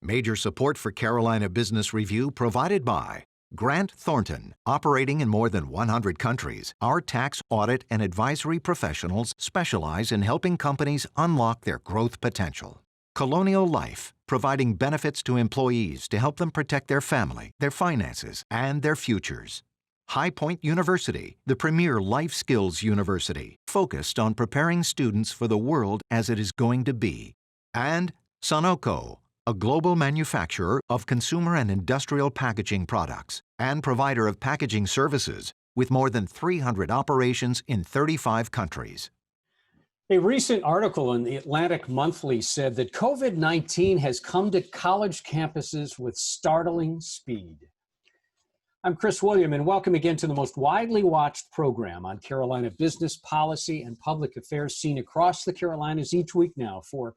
Major support for Carolina Business Review provided by Grant Thornton. Operating in more than 100 countries, our tax, audit, and advisory professionals specialize in helping companies unlock their growth potential. Colonial Life, providing benefits to employees to help them protect their family, their finances, and their futures. High Point University, the premier life skills university, focused on preparing students for the world as it is going to be. And Sunoco, a global manufacturer of consumer and industrial packaging products and provider of packaging services with more than 300 operations in 35 countries. A recent article in the Atlantic Monthly said that COVID-19 has come to college campuses with startling speed. I'm Chris William, and welcome again to the most widely watched program on Carolina business, policy, and public affairs seen across the Carolinas each week now for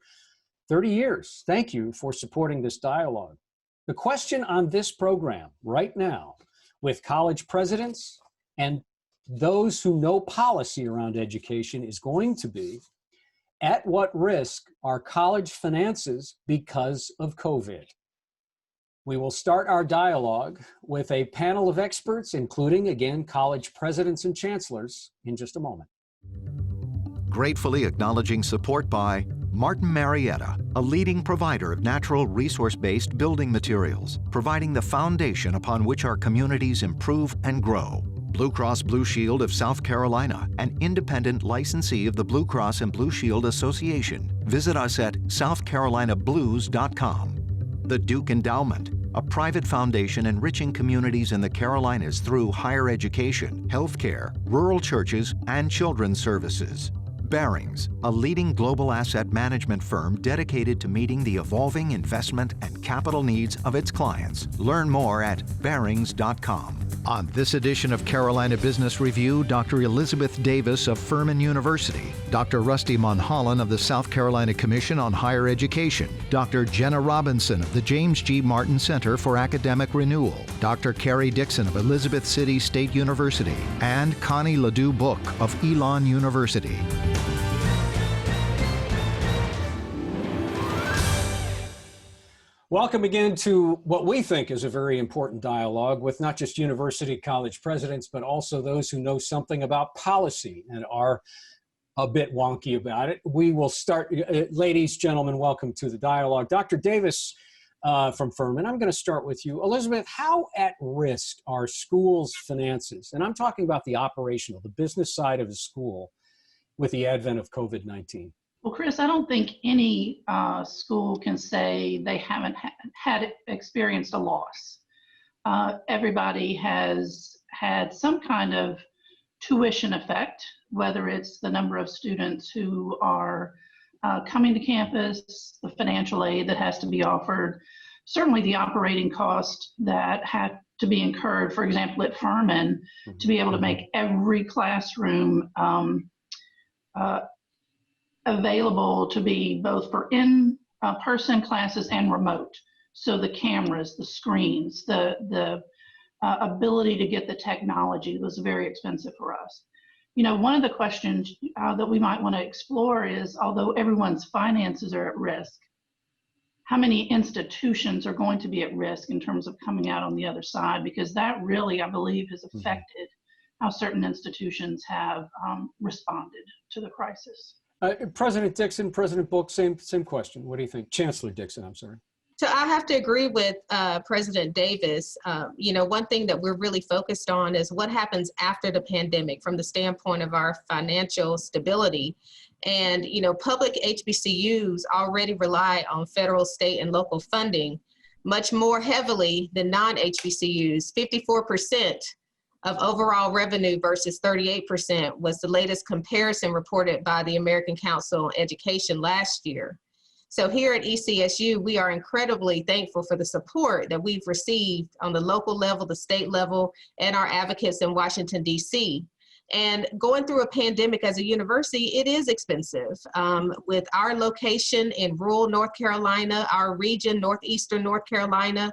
30 years. Thank you for supporting this dialogue. The question on this program right now, with college presidents and those who know policy around education, is going to be, at what risk are college finances because of COVID? We will start our dialogue with a panel of experts, including, again, college presidents and chancellors, in just a moment. Gratefully acknowledging support by Martin Marietta, a leading provider of natural resource-based building materials, providing the foundation upon which our communities improve and grow. Blue Cross Blue Shield of South Carolina, an independent licensee of the Blue Cross and Blue Shield Association. Visit us at southcarolinablues.com. The Duke Endowment, a private foundation enriching communities in the Carolinas through higher education, healthcare, rural churches, and children's services. Barings, a leading global asset management firm dedicated to meeting the evolving investment and capital needs of its clients. Learn more at barings.com. On this edition of Carolina Business Review, Dr. Elizabeth Davis of Furman University, Dr. Rusty Monhollon of the South Carolina Commission on Higher Education, Dr. Jenna Robinson of the James G. Martin Center for Academic Renewal, Dr. Karrie Dixon of Elizabeth City State University, and Connie Ledoux Book of Elon University. Welcome again to what we think is a very important dialogue with not just university college presidents, but also those who know something about policy and are a bit wonky about it. We will start, ladies, gentlemen, welcome to the dialogue. Dr. Davis from Furman, I'm going to start with you. Elizabeth, how at risk are schools' finances? And I'm talking about the operational, the business side of the school with the advent of COVID-19. Well, Chris, I don't think any school can say they haven't experienced a loss. Everybody has had some kind of tuition effect, whether it's the number of students who are coming to campus, the financial aid that has to be offered, certainly the operating cost that had to be incurred, for example, at Furman, to be able to make every classroom available to be both for in-person classes and remote. So the cameras, the screens, the ability to get the technology was very expensive for us. You know, one of the questions that we might want to explore is, although everyone's finances are at risk, how many institutions are going to be at risk in terms of coming out on the other side? Because that really, I believe, has affected how certain institutions have responded to the crisis. President Dixon, President Book, same question. What do you think? Chancellor Dixon, I'm sorry. So I have to agree with President Davis. You know, one thing that we're really focused on is what happens after the pandemic from the standpoint of our financial stability. And, you know, public HBCUs already rely on federal, state, and local funding much more heavily than non-HBCUs. 54% of overall revenue versus 38% was the latest comparison reported by the American Council on Education last year. So here at ECSU, we are incredibly thankful for the support that we've received on the local level, the state level, and our advocates in Washington, D.C. And going through a pandemic as a university, it is expensive. With our location in rural North Carolina, our region, northeastern North Carolina,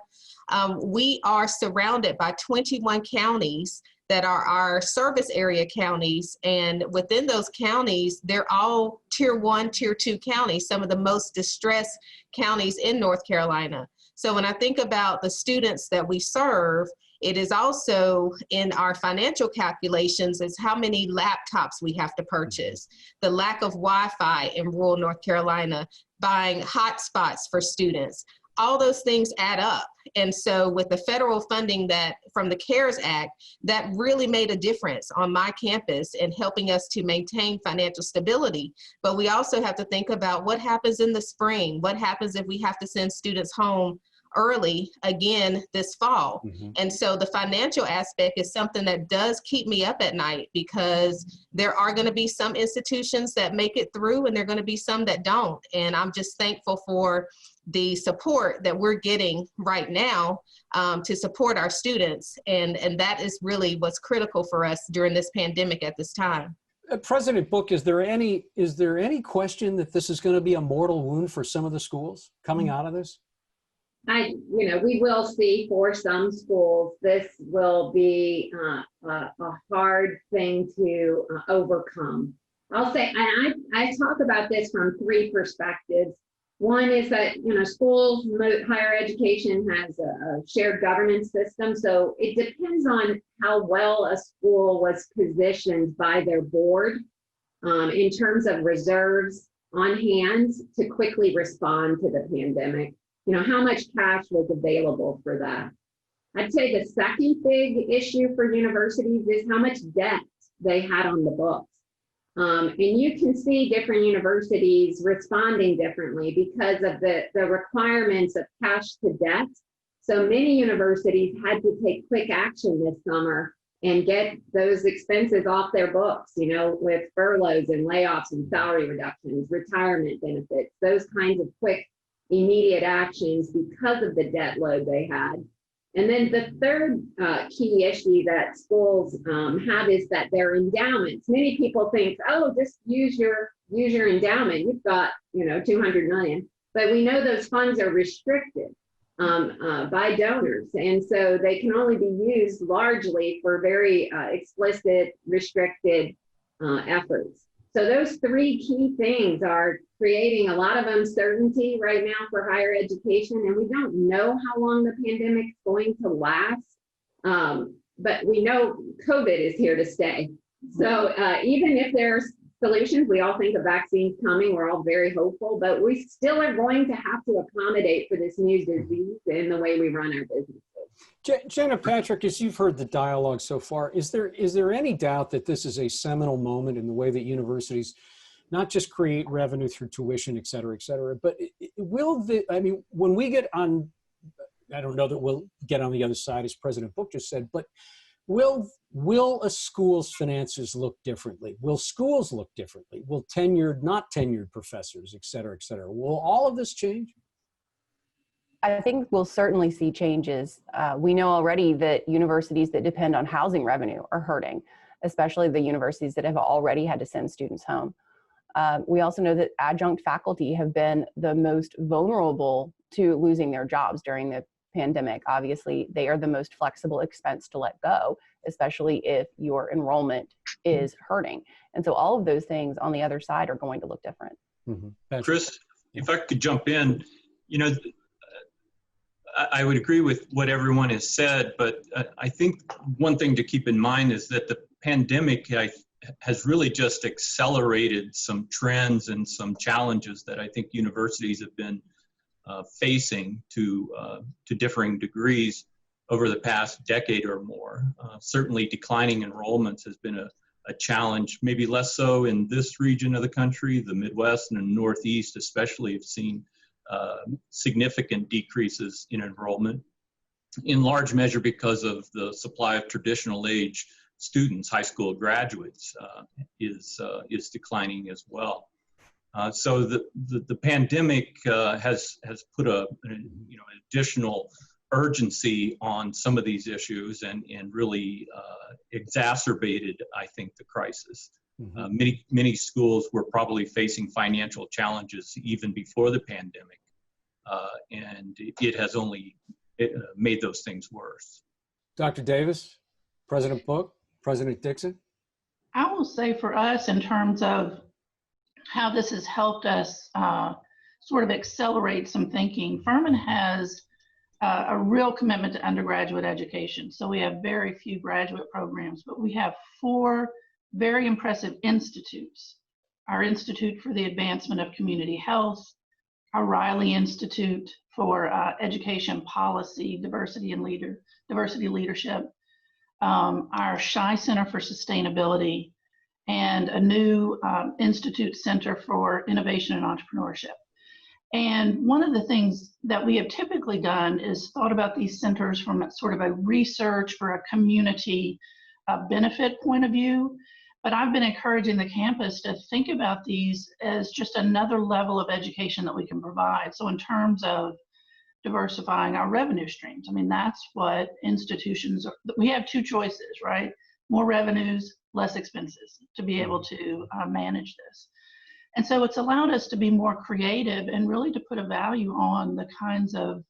we are surrounded by 21 counties that are our service area counties. And within those counties, they're all tier 1, tier 2 counties, some of the most distressed counties in North Carolina. So when I think about the students that we serve, it is also in our financial calculations is how many laptops we have to purchase, the lack of Wi-Fi in rural North Carolina, buying hotspots for students. All those things add up. And so with the federal funding that from the CARES Act, that really made a difference on my campus in helping us to maintain financial stability. But we also have to think about what happens in the spring. What happens if we have to send students home early again this fall? And so the financial aspect is something that does keep me up at night, because there are going to be some institutions that make it through and there are going to be some that don't. And I'm just thankful for the support that we're getting right now to support our students. And that is really what's critical for us during this pandemic at this time. President Book, is there any question that this is going to be a mortal wound for some of the schools coming out of this? We will see for some schools, this will be a hard thing to overcome. I'll say, I talk about this from three perspectives. One is that, schools, higher education has a shared governance system. So it depends on how well a school was positioned by their board in terms of reserves on hand to quickly respond to the pandemic. How much cash was available for that? I'd say the second big issue for universities is how much debt they had on the books. And you can see different universities responding differently because of the requirements of cash to debt. So many universities had to take quick action this summer and get those expenses off their books, with furloughs and layoffs and salary reductions, retirement benefits, those kinds of quick, immediate actions because of the debt load they had. And then the third key issue that schools have is that their endowments. Many people think, oh, just use your endowment. You've got, $200 million. But we know those funds are restricted by donors. And so they can only be used largely for very explicit, restricted efforts. So those three key things are creating a lot of uncertainty right now for higher education, and we don't know how long the pandemic is going to last, but we know COVID is here to stay. So even if there's solutions, we all think a vaccine's coming, we're all very hopeful, but we still are going to have to accommodate for this new disease in the way we run our businesses. Jenna, Patrick, as you've heard the dialogue so far, is there any doubt that this is a seminal moment in the way that universities not just create revenue through tuition, et cetera, but when we get on, I don't know that we'll get on the other side, as President Book just said, but will a school's finances look differently? Will schools look differently? Will tenured, not tenured professors, et cetera, will all of this change? I think we'll certainly see changes. We know already that universities that depend on housing revenue are hurting, especially the universities that have already had to send students home. We also know that adjunct faculty have been the most vulnerable to losing their jobs during the pandemic. Obviously, they are the most flexible expense to let go, especially if your enrollment is hurting. And so all of those things on the other side are going to look different. Chris, if I could jump in, I would agree with what everyone has said, but I think one thing to keep in mind is that the pandemic has really just accelerated some trends and some challenges that I think universities have been facing to differing degrees over the past decade or more. Certainly declining enrollments has been a challenge, maybe less so in this region of the country. The Midwest and the Northeast especially have seen significant decreases in enrollment, in large measure because of the supply of traditional age students, high school graduates, is declining as well. So the pandemic has put an additional urgency on some of these issues and really exacerbated, I think, the crisis. Many schools were probably facing financial challenges even before the pandemic, and it has only made those things worse. Dr. Davis, President Book, President Dixon? I will say for us, in terms of how this has helped us sort of accelerate some thinking, Furman has a real commitment to undergraduate education. So we have very few graduate programs, but we have 4 very impressive institutes. Our Institute for the Advancement of Community Health, our Riley Institute for Education Policy, Diversity Leadership, our Shy Center for Sustainability, and a new Institute Center for Innovation and Entrepreneurship. And one of the things that we have typically done is thought about these centers from a sort of a research or a community benefit point of view. But I've been encouraging the campus to think about these as just another level of education that we can provide. So in terms of diversifying our revenue streams, I mean, that's what institutions are. We have 2 choices, right? More revenues, less expenses to be able to manage this. And so it's allowed us to be more creative and really to put a value on the kinds of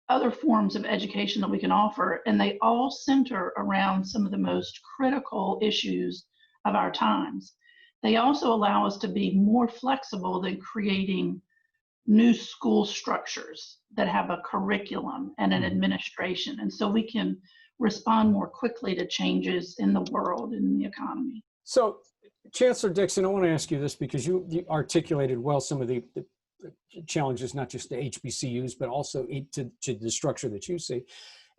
other forms of education that we can offer. And they all center around some of the most critical issues of our times. They also allow us to be more flexible than creating new school structures that have a curriculum and an administration. And so we can respond more quickly to changes in the world and in the economy. So, Chancellor Dixon, I want to ask you this because you articulated well some of the challenges, not just to HBCUs, but also to the structure that you see.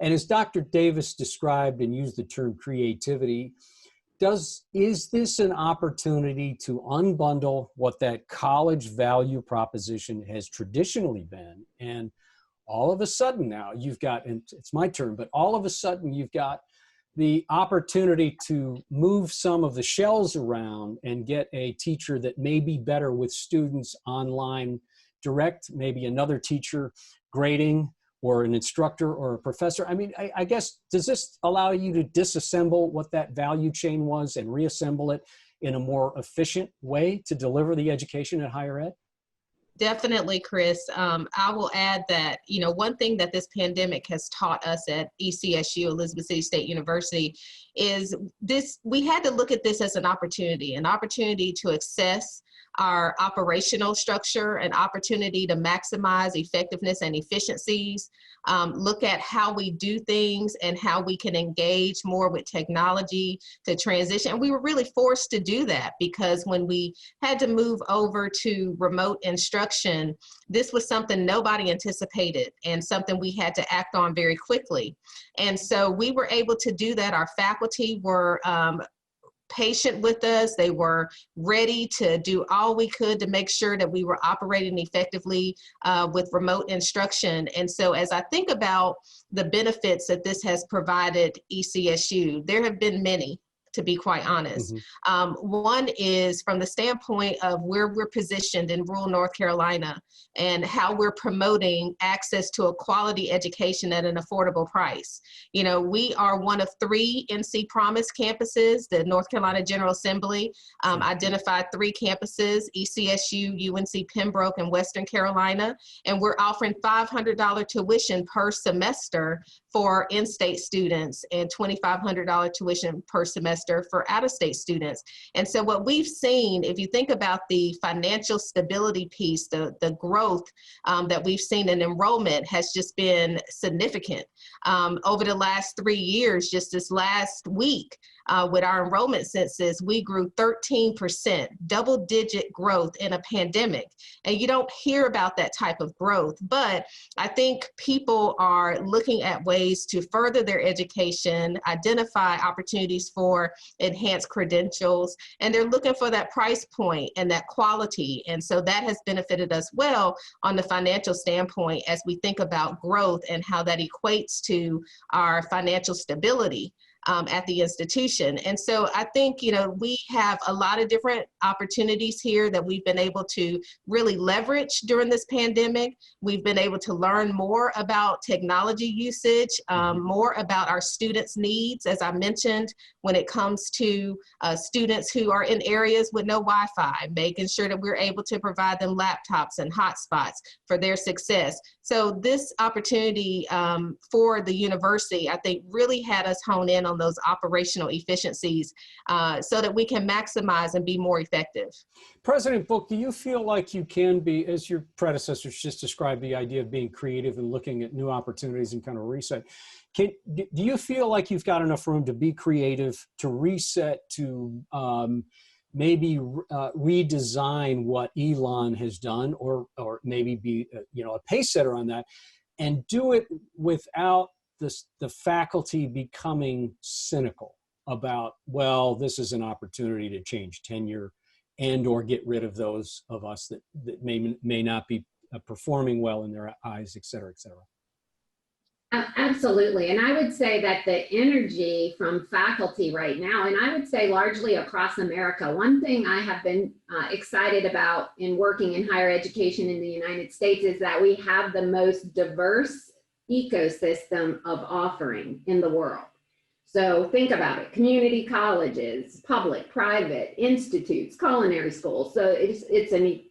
And as Dr. Davis described and used the term creativity, is this an opportunity to unbundle what that college value proposition has traditionally been? And all of a sudden now you've got, and it's my turn, but all of a sudden you've got the opportunity to move some of the shells around and get a teacher that may be better with students online direct, maybe another teacher grading, or an instructor or a professor. I mean, I guess, does this allow you to disassemble what that value chain was and reassemble it in a more efficient way to deliver the education at higher ed? Definitely, Chris. I will add that, one thing that this pandemic has taught us at ECSU, Elizabeth City State University, is we had to look at this as an opportunity to assess our operational structure, an opportunity to maximize effectiveness and efficiencies, look at how we do things and how we can engage more with technology to transition. And we were really forced to do that because when we had to move over to remote instruction, this was something nobody anticipated and something we had to act on very quickly. And so we were able to do that. Our faculty were patient with us. They were ready to do all we could to make sure that we were operating effectively with remote instruction. And so as I think about the benefits that this has provided ECSU, there have been many, to be quite honest. One is from the standpoint of where we're positioned in rural North Carolina and how we're promoting access to a quality education at an affordable price. We are one of 3 NC Promise campuses. The North Carolina General Assembly identified 3 campuses, ECSU, UNC Pembroke, and Western Carolina. And we're offering $500 tuition per semester for in-state students and $2,500 tuition per semester for out-of-state students. And so what we've seen, if you think about the financial stability piece, the growth that we've seen in enrollment has just been significant. Over the last 3 years, just this last week, with our enrollment census, we grew 13%, double-digit growth in a pandemic. And you don't hear about that type of growth, but I think people are looking at ways to further their education, identify opportunities for enhanced credentials, and they're looking for that price point and that quality. And so that has benefited us well on the financial standpoint as we think about growth and how that equates to our financial stability at the institution. And so I think, we have a lot of different opportunities here that we've been able to really leverage during this pandemic. We've been able to learn more about technology usage, more about our students' needs, as I mentioned, when it comes to students who are in areas with no Wi-Fi, making sure that we're able to provide them laptops and hotspots for their success. So this opportunity for the university, I think, really had us hone in on those operational efficiencies so that we can maximize and be more effective. President Book, do you feel like you can be, as your predecessors just described, the idea of being creative and looking at new opportunities and kind of reset? Do you feel like you've got enough room to be creative, to reset, to maybe redesign what Elon has done, or maybe be a pace setter on that, and do it without the faculty becoming cynical about, well, this is an opportunity to change tenure and or get rid of those of us that may not be performing well in their eyes, et cetera, et cetera? Absolutely. And I would say that the energy from faculty right now, and I would say largely across America, one thing I have been excited about in working in higher education in the United States is that we have the most diverse ecosystem of offering in the world. So think about it: community colleges, public, private, institutes, culinary schools. So it's a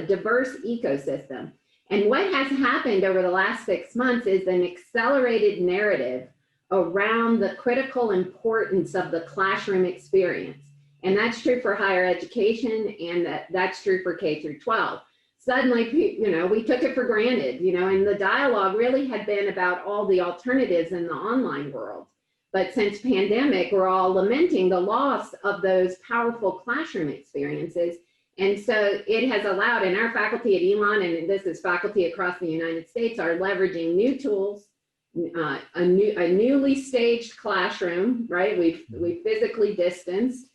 diverse ecosystem. And what has happened over the last 6 months is an accelerated narrative around the critical importance of the classroom experience. And that's true for higher education, and that's true for K through 12. Suddenly, we took it for granted, and the dialogue really had been about all the alternatives in the online world. But since pandemic, we're all lamenting the loss of those powerful classroom experiences. And so it has allowed, and our faculty at Elon, and this is faculty across the United States, are leveraging new tools, a newly staged classroom, right? We've physically distanced.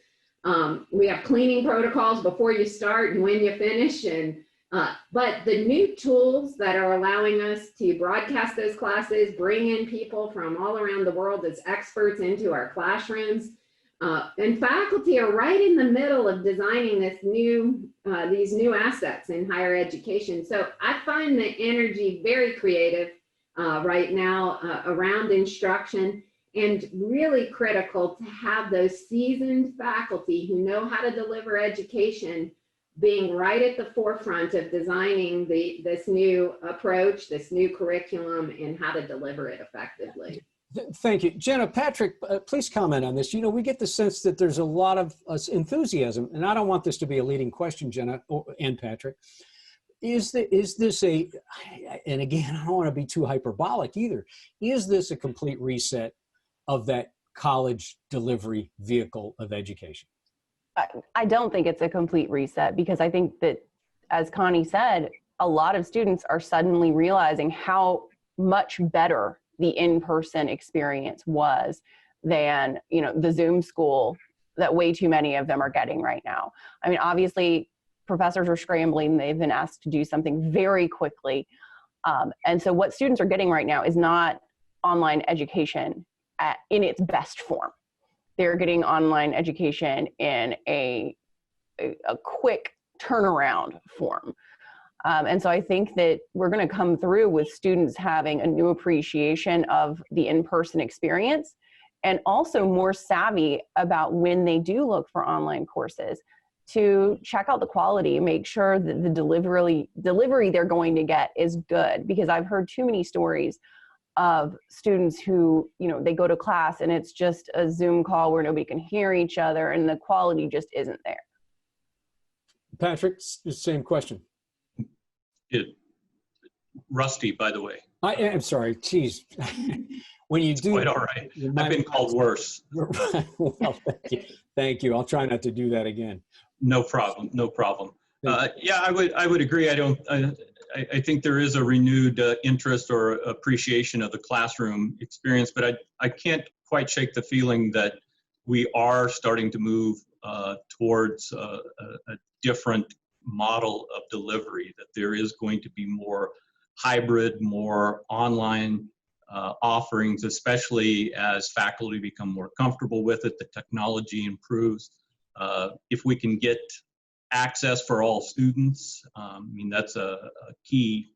We have cleaning protocols before you start and when you finish. But the new tools that are allowing us to broadcast those classes, bring in people from all around the world as experts into our classrooms. And faculty are right in the middle of designing these new assets in higher education. So I find the energy very creative right now around instruction, and really critical to have those seasoned faculty who know how to deliver education being right at the forefront of designing this new approach, this new curriculum, and how to deliver it effectively. Thank you. Jenna, Patrick, please comment on this. We get the sense that there's a lot of enthusiasm, and I don't want this to be a leading question, Jenna and Patrick. Is this and again, I don't want to be too hyperbolic either, is this a complete reset of that college delivery vehicle of education? I don't think it's a complete reset, because I think that, as Connie said, a lot of students are suddenly realizing how much better the in-person experience was than, the Zoom school that way too many of them are getting right now. I mean, obviously, professors are scrambling. They've been asked to do something very quickly. And so what students are getting right now is not online education in its best form. They're getting online education in a quick turnaround form. And so I think that we're going to come through with students having a new appreciation of the in-person experience, and also more savvy about when they do look for online courses to check out the quality, make sure that the delivery they're going to get is good. Because I've heard too many stories of students who, they go to class and it's just a Zoom call where nobody can hear each other and the quality just isn't there. Patrick, same question. Rusty, by the way. I am sorry. Geez. When you do, quite all right. I've been called worse. Well, thank you. I'll try not to do that again. No problem. No problem. Yeah, I would agree. I think there is a renewed interest or appreciation of the classroom experience, but I can't quite shake the feeling that we are starting to move towards a different model of delivery, that there is going to be more hybrid, more online offerings, especially as faculty become more comfortable with it, the technology improves. If we can get access for all students, that's a key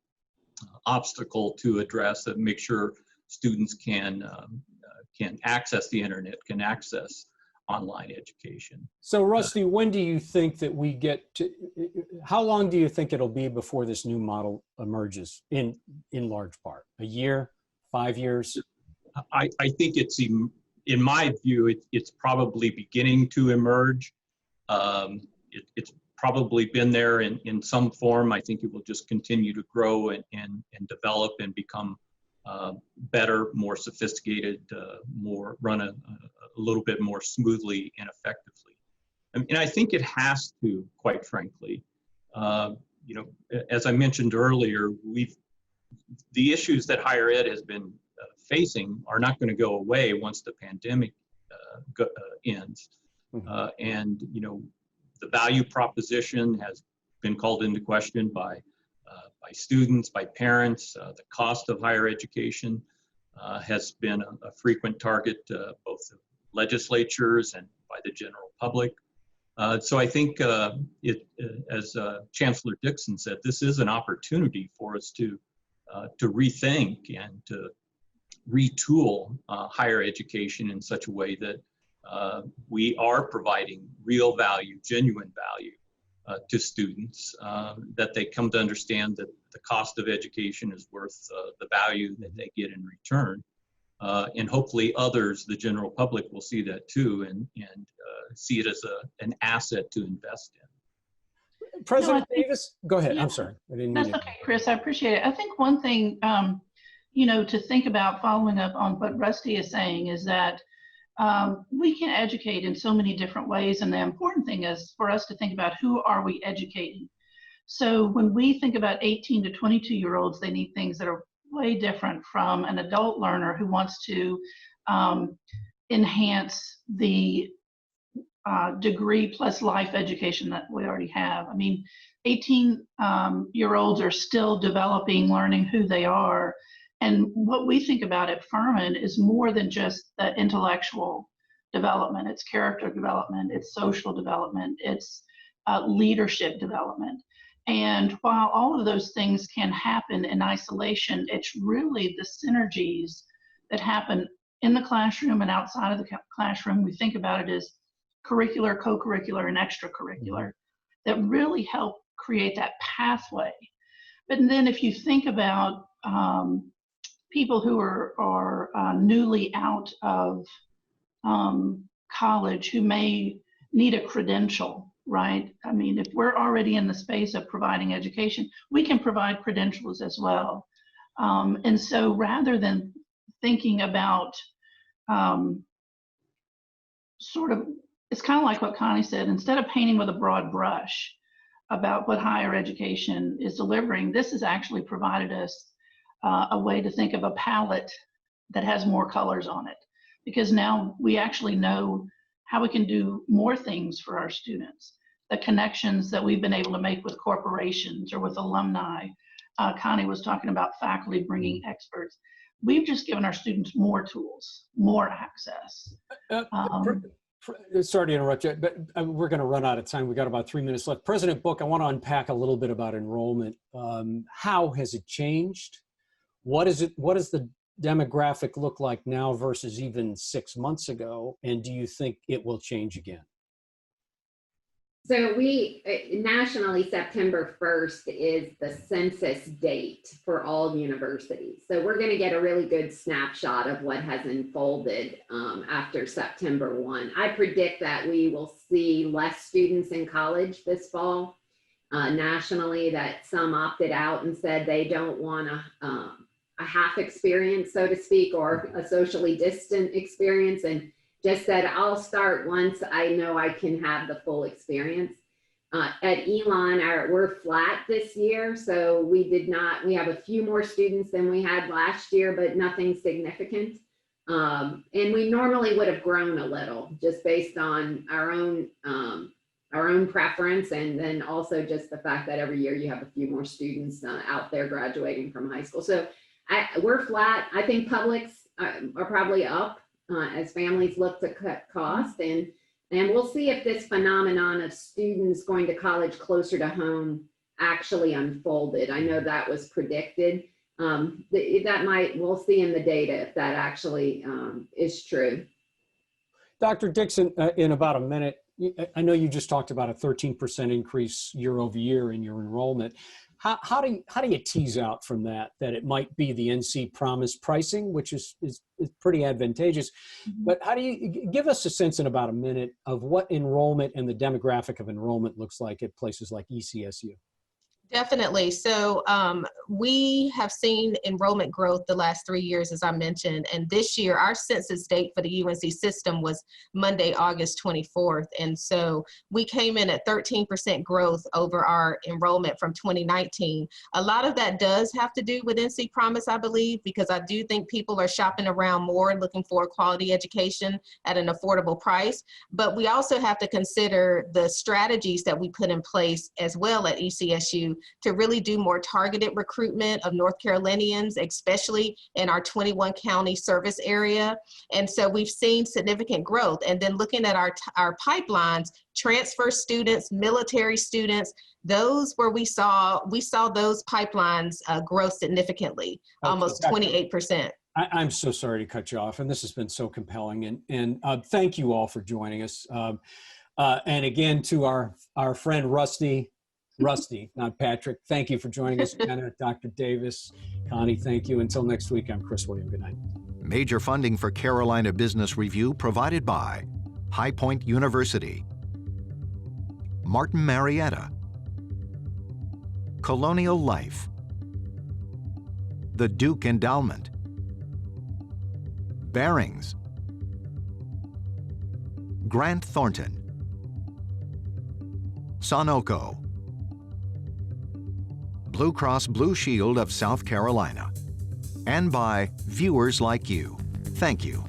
obstacle to address, that make sure students can access the internet, can access online education. So Rusty, when do you think that we get to, how long do you think it'll be before this new model emerges in large part? A year, 5 years? I think it's in my view, it's probably beginning to emerge. It's probably been there in some form. I think it will just continue to grow and develop and become better, more sophisticated, run a little bit more smoothly and effectively. And I think it has to, quite frankly. As I mentioned earlier, the issues that higher ed has been facing are not going to go away once the pandemic ends. And the value proposition has been called into question by students, by parents. The cost of higher education has been a frequent target both of legislatures and by the general public. So I think as Chancellor Dixon said, this is an opportunity for us to rethink and to retool higher education in such a way that we are providing real value, genuine value to students, that they come to understand that the cost of education is worth the value that they get in return. And hopefully others, the general public, will see that too and see it as an asset to invest in. President Davis, go ahead. Yeah, I'm sorry. I didn't that's mean okay, Chris. I appreciate it. I think one thing, to think about, following up on what Rusty is saying, is that we can educate in so many different ways. And the important thing is for us to think about, who are we educating? So when we think about 18 to 22-year-olds, they need things that are way different from an adult learner who wants to enhance the degree plus life education that we already have. I mean, 18-year-olds are still developing, learning who they are. And what we think about at Furman is more than just the intellectual development. It's character development, it's social development, it's leadership development. And while all of those things can happen in isolation, it's really the synergies that happen in the classroom and outside of the classroom. We think about it as curricular, co-curricular, and extracurricular that really help create that pathway. But then if you think about people who are newly out of college who may need a credential, right? I mean, if we're already in the space of providing education, we can provide credentials as well. And so rather than thinking about it's kind of like what Connie said, instead of painting with a broad brush about what higher education is delivering, this has actually provided us a way to think of a palette that has more colors on it, because now we actually know how we can do more things for our students. The connections that we've been able to make with corporations or with alumni. Connie was talking about faculty bringing experts. We've just given our students more tools, more access. Sorry to interrupt you, but we're going to run out of time. We've got about 3 minutes left. President Book, I want to unpack a little bit about enrollment. How has it changed? What does the demographic look like now versus even 6 months ago? And do you think it will change again? So we nationally, September 1st is the census date for all universities. So we're going to get a really good snapshot of what has unfolded after September 1. I predict that we will see less students in college this fall nationally, that some opted out and said they don't want a half experience, so to speak, or a socially distant experience, and just said, I'll start once I know I can have the full experience. At Elon, we're flat this year, so we have a few more students than we had last year, but nothing significant. And we normally would have grown a little just based on our own preference, and then also just the fact that every year you have a few more students out there graduating from high school. So we're flat. I think publics are probably up as families look to cut costs, and we'll see if this phenomenon of students going to college closer to home actually unfolded. I know that was predicted. We'll see in the data if that actually is true. Dr. Dixon, in about a minute, I know you just talked about a 13% increase year over year in your enrollment. how do you tease out from that it might be the NC Promise pricing, which is pretty advantageous, but how do you give us a sense in about a minute of what enrollment and the demographic of enrollment looks like at places like ECSU? Definitely. So we have seen enrollment growth the last 3 years, as I mentioned, and this year our census date for the UNC system was Monday, August 24th. And so we came in at 13% growth over our enrollment from 2019. A lot of that does have to do with NC Promise, I believe, because I do think people are shopping around more and looking for a quality education at an affordable price. But we also have to consider the strategies that we put in place as well at ECSU to really do more targeted recruitment of North Carolinians, especially in our 21 county service area. And so we've seen significant growth. And then looking at our pipelines, transfer students, military students, those where we saw those pipelines grow significally, almost 28%. I'm so sorry to cut you off, and this has been so compelling. And thank you all for joining us. And again, to our friend Rusty, not Patrick, thank you for joining us. Jenna, Dr. Davis, Connie, thank you. Until next week, I'm Chris William. Good night. Major funding for Carolina Business Review provided by High Point University, Martin Marietta, Colonial Life, the Duke Endowment, Barings, Grant Thornton, Sunoco, Blue Cross Blue Shield of South Carolina, and by viewers like you. Thank you.